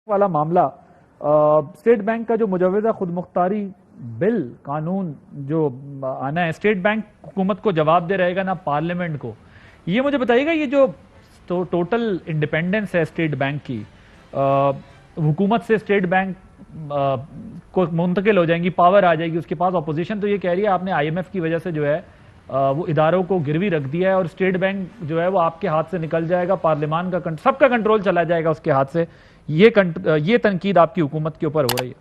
والا معاملہ state bank کا جو مجوزہ خود مختاری بل قانون جو آنا ہے، اسٹیٹ بینک حکومت کو جواب دے رہے گا نہ پارلیمنٹ کو. یہ مجھے بتائیے گا، یہ جو ٹوٹل انڈیپینڈنس ہے اسٹیٹ بینک کی، حکومت سے اسٹیٹ بینک کو منتقل ہو جائیں گی، پاور آ جائے گی اس کے پاس. اپوزیشن تو یہ کہہ رہی ہے آپ نے آئی ایم ایف کی وجہ سے جو ہے وہ اداروں کو گروی رکھ دیا ہے اور اسٹیٹ بینک جو ہے وہ آپ کے ہاتھ سے نکل جائے گا، پارلیمان کا سب کا کنٹرول چلا جائے گا اس کے ہاتھ سے. یہ تنقید آپ کی حکومت کے اوپر ہو رہی ہے.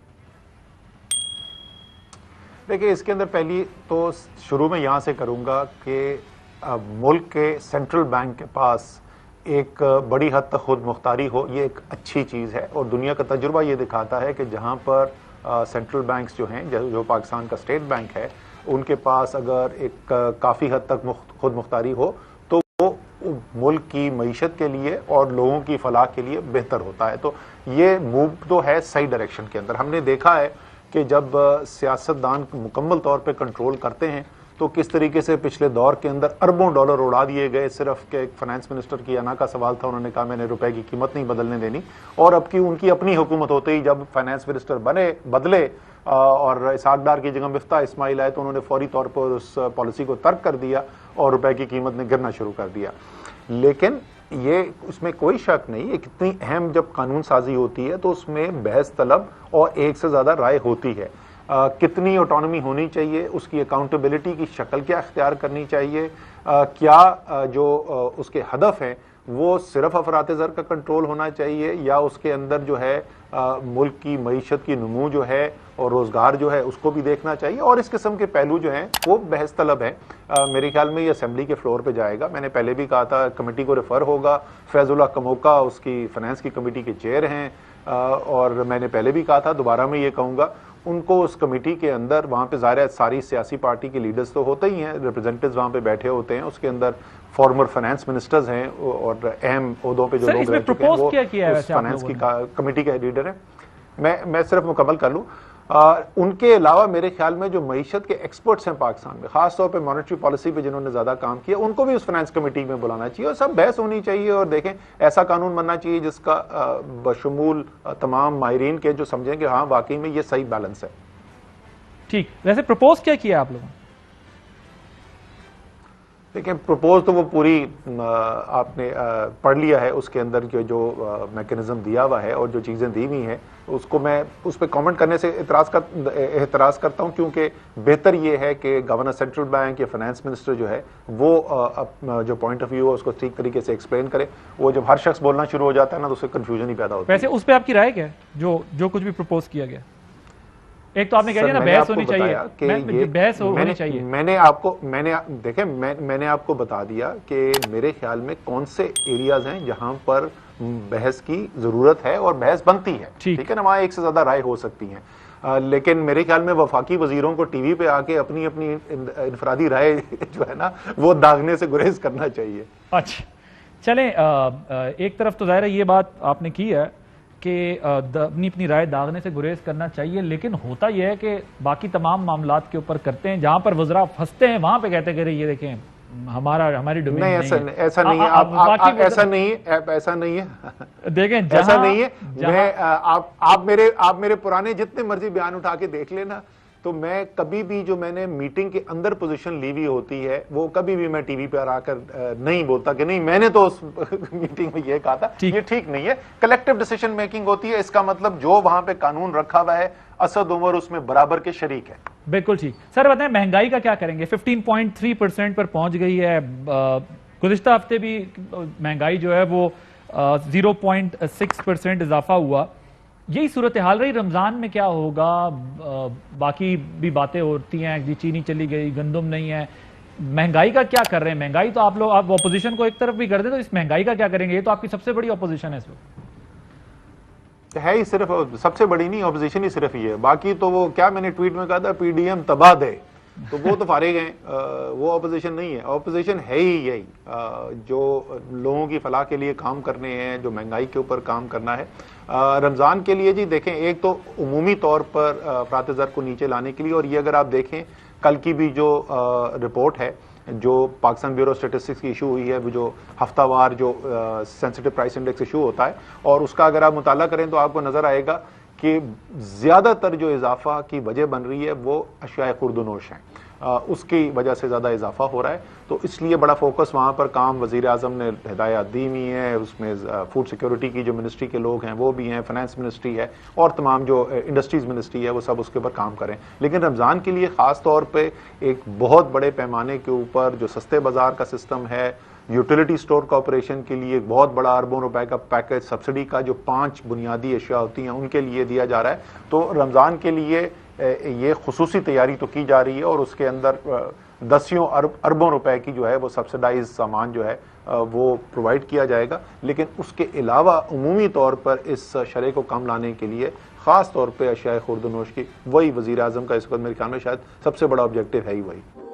دیکھیں، اس کے اندر پہلی تو شروع میں یہاں سے کروں گا کہ ملک کے سینٹرل بینک کے پاس ایک بڑی حد تک خود مختاری ہو، یہ ایک اچھی چیز ہے. اور دنیا کا تجربہ یہ دکھاتا ہے کہ جہاں پر سینٹرل بینکس جو ہیں، جو پاکستان کا اسٹیٹ بینک ہے، ان کے پاس اگر ایک کافی حد تک خود مختاری ہو تو وہ ملک کی معیشت کے لیے اور لوگوں کی فلاح کے لیے بہتر ہوتا ہے. تو یہ موو تو ہے صحیح ڈائریکشن کے اندر. ہم نے دیکھا ہے کہ جب سیاستدان مکمل طور پہ کنٹرول کرتے ہیں تو کس طریقے سے پچھلے دور کے اندر اربوں ڈالر اڑا دیے گئے صرف کہ ایک فائنانس منسٹر کی انا کا سوال تھا، انہوں نے کہا میں نے روپے کی قیمت نہیں بدلنے دینی. اور اب کی ان کی اپنی حکومت ہوتے ہی جب فائنانس منسٹر بدلے اور اسحاق ڈار کی جگہ مفتاح اسماعیل آئے تو انہوں نے فوری طور پر اس پالیسی کو ترک کر دیا اور روپے کی قیمت نے گرنا شروع کر دیا. لیکن یہ اس میں کوئی شک نہیں، یہ کتنی اہم جب قانون سازی ہوتی ہے تو اس میں بحث طلب اور ایک سے زیادہ رائے ہوتی ہے. کتنی آٹونومی ہونی چاہیے، اس کی اکاؤنٹیبلٹی کی شکل کیا اختیار کرنی چاہیے، کیا جو اس کے ہدف ہیں وہ صرف افراط زر کا کنٹرول ہونا چاہیے یا اس کے اندر جو ہے ملک کی معیشت کی نمو جو ہے اور روزگار جو ہے اس کو بھی دیکھنا چاہیے. اور اس قسم کے پہلو جو ہیں وہ بحث طلب ہیں. میرے خیال میں یہ اسمبلی کے فلور پہ جائے گا. میں نے پہلے بھی کہا تھا کمیٹی کو ریفر ہوگا. فیض اللہ کموکا اس کی فائنانس کی کمیٹی کے چیئر ہیں اور میں نے پہلے بھی کہا تھا، دوبارہ میں یہ کہوں گا، ان کو اس کمیٹی کے اندر وہاں پہ ظاہر ہے ساری سیاسی پارٹی کے لیڈرز تو ہوتے ہی ہیں، ریپرزینٹیوز وہاں پہ بیٹھے ہوتے ہیں، اس کے اندر فارمر فائنانس منسٹرز ہیں اور اہم عہدوں پہ جو لوگ رہ چکے ہیں وہ اس فائنانس کی کمیٹی کے لیڈر ہیں. میں صرف مکمل کر لوں، ان کے علاوہ میرے خیال میں جو معیشت کے ایکسپرٹس ہیں پاکستان میں، خاص طور پہ مانیٹری پالیسی پہ جنہوں نے زیادہ کام کیا، ان کو بھی اس فائنانس کمیٹی میں بلانا چاہیے اور سب بحث ہونی چاہیے. اور دیکھیں ایسا قانون بننا چاہیے جس کا بشمول تمام ماہرین کے جو سمجھیں کہ ہاں واقعی میں یہ صحیح بیلنس ہے. ٹھیک، ویسے پروپوز کیا کیا آپ لوگوں نے؟ دیکھیں پروپوز تو وہ پوری آپ نے پڑھ لیا ہے، اس کے اندر جو میکنزم دیا ہوا ہے اور جو چیزیں دی ہوئی ہیں اس کو میں اس پہ کامنٹ کرنے سے اعتراض کرتا ہوں، کیونکہ بہتر یہ ہے کہ گورنر سینٹرل بینک یا فائنانس منسٹر جو ہے وہ جو پوائنٹ آف ویو ہے اس کو ٹھیک طریقے سے ایکسپلین کرے. وہ جب ہر شخص بولنا شروع ہو جاتا ہے نا تو اس سے کنفیوژن ہی پیدا ہوتا ہے. ویسے اس پہ آپ کی رائے کیا ہے جو کچھ بھی پروپوز کیا گیا؟ ایک تو آپ نے کہہ دیا نا بحث ہونی چاہیے، بحث ہونی چاہیے. میں نے آپ کو بتا دیا کہ میرے خیال میں کون سے ایریاز ہیں جہاں پر بحث کی ضرورت ہے اور بحث بنتی ہے. ٹھیک ہے نا، وہاں ایک سے زیادہ رائے ہو سکتی ہیں، لیکن میرے خیال میں وفاقی وزیروں کو ٹی وی پہ آ کے اپنی انفرادی رائے جو ہے نا وہ داغنے سے گریز کرنا چاہیے. اچھا چلیں، ایک طرف تو ظاہر ہے یہ بات آپ نے کی ہے کہ اپنی رائے داغنے سے گریز کرنا چاہیے، لیکن ہوتا یہ ہے کہ باقی تمام معاملات کے اوپر کرتے ہیں، جہاں پر وزراء پھنستے ہیں وہاں پہ کہتے ہیں کہ یہ دیکھیں ہماری ڈومین نہیں ہے. ایسا نہیں ہے، ایسا نہیں ہے، دیکھیں ایسا نہیں ہے. آپ میرے پرانے جتنے مرضی بیان اٹھا کے دیکھ لینا، تو میں کبھی بھی جو میں نے میٹنگ کے اندر پوزیشن لی ہوئی ہوتی ہے وہ کبھی بھی میں ٹی وی پہ آ کر نہیں بولتا کہ نہیں میں نے تو اس میٹنگ میں یہ کہا تھا. یہ ٹھیک نہیں ہے. کلیکٹو ڈیسیشن میکنگ ہوتی ہے، اس کا مطلب جو وہاں پہ قانون رکھا ہوا ہے اسد عمر اس میں برابر کے شریک ہے. بالکل ٹھیک. سر بتائیں مہنگائی کا کیا کریں گے؟ 15.3% پر پہنچ گئی ہے. گزشتہ ہفتے بھی مہنگائی جو ہے وہ 0.6% اضافہ ہوا. یہی صورتحال رہی رمضان میں کیا ہوگا؟ باقی بھی باتیں ہوتی ہیں، چینی چلی گئی، گندم نہیں ہے. مہنگائی کا کیا کر رہے ہیں؟ مہنگائی تو آپ اپوزیشن کو ایک طرف بھی کر دیں تو اس مہنگائی کا کیا کریں گے؟ یہ تو آپ کی سب سے بڑی اپوزیشن ہے اس وقت. ہے ہی صرف سب سے بڑی نہیں، اپوزیشن ہی صرف یہ ہے. باقی تو وہ کیا میں نے ٹویٹ میں کہا تھا پی ڈی ایم تباہ دے، تو وہ تو فارغ ہیں، وہ اپوزیشن نہیں ہے. اپوزیشن ہے ہی یہی جو لوگوں کی فلاح کے لیے کام کرنے ہیں، جو مہنگائی کے اوپر کام کرنا ہے. رمضان کے لیے جی دیکھیں، ایک تو عمومی طور پر افراط زر کو نیچے لانے کے لیے، اور یہ اگر آپ دیکھیں کل کی بھی جو رپورٹ ہے جو پاکستان بیورو اسٹیٹسٹکس کی ایشو ہوئی ہے، وہ جو ہفتہ وار جو سینسٹیو پرائس انڈیکس ایشو ہوتا ہے، اور اس کا اگر آپ مطالعہ کریں تو آپ کو نظر آئے گا کہ زیادہ تر جو اضافہ کی وجہ بن رہی ہے وہ اشیاء خورد و نوش ہیں، اس کی وجہ سے زیادہ اضافہ ہو رہا ہے. تو اس لیے بڑا فوکس وہاں پر کام وزیر اعظم نے ہدایات دی ہوئی ہیں. اس میں فوڈ سیکیورٹی کی جو منسٹری کے لوگ ہیں وہ بھی ہیں، فائنانس منسٹری ہے اور تمام جو انڈسٹریز منسٹری ہے وہ سب اس کے اوپر کام کریں. لیکن رمضان کے لیے خاص طور پہ ایک بہت بڑے پیمانے کے اوپر جو سستے بازار کا سسٹم ہے، یوٹیلیٹی سٹور کارپوریشن کے لیے ایک بہت بڑا اربوں روپے کا پیکج سبسڈی کا جو 5 بنیادی اشیاء ہوتی ہیں ان کے لیے دیا جا رہا ہے. تو رمضان کے لیے یہ خصوصی تیاری تو کی جا رہی ہے اور اس کے اندر دسیوں اربوں روپے کی جو ہے وہ سبسڈائز سامان جو ہے وہ پرووائڈ کیا جائے گا. لیکن اس کے علاوہ عمومی طور پر اس شرح کو کم لانے کے لیے خاص طور پہ اشیاء خورد و نوش کی وہی وزیر اعظم کا اس وقت میرے خیال میں شاید سب سے بڑا آبجیکٹو ہے ہی وہی.